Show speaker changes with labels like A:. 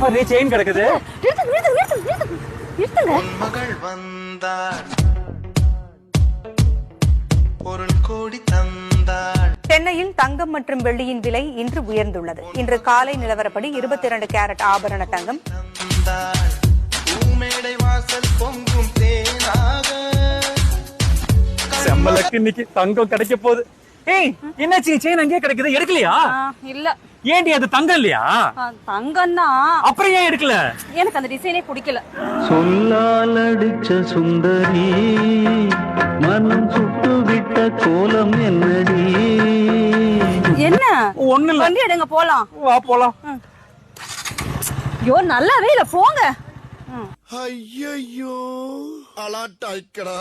A: பாரு செயின் கிடக்குது.
B: நிறுத்துங்க. மகள் வந்தாள், பொருள் கோடி தந்தாள்.
C: சென்னையில் தங்கம் மற்றும் வெள்ளியின் விலை இன்று உயர்ந்துள்ளது. இன்று காலை நிலவரப்படி 22 கேரட் ஆபரண தங்கம்
A: செம்மலுக்கு இன்னைக்கு தங்கம் கிடைக்க போகுது. ஏய் என்னாச்சு, செயின் அங்கேயே கிடைக்குது, எடுக்கலையா?
C: இல்ல.
A: ஏன்டி அது தங்கம் இல்லையா?
C: தங்கம் தான்.
A: அப்புறம் ஏன் எடுக்கல?
C: எனக்கு அந்த டிசைனே பிடிக்கல.
D: சொல்லால் அடிச்ச சுந்தரி மனம் சுட்டு விட்ட கோலம் என்னடி?
C: என்ன?
A: ஒண்ணு இல்ல.
C: வண்டி எடுங்க போலாம்.
A: வா போலாம்.
C: ஐயோ நல்லாவே இல்ல, போங்க.
B: ஐயோ அலாட்டாய்க்கடா.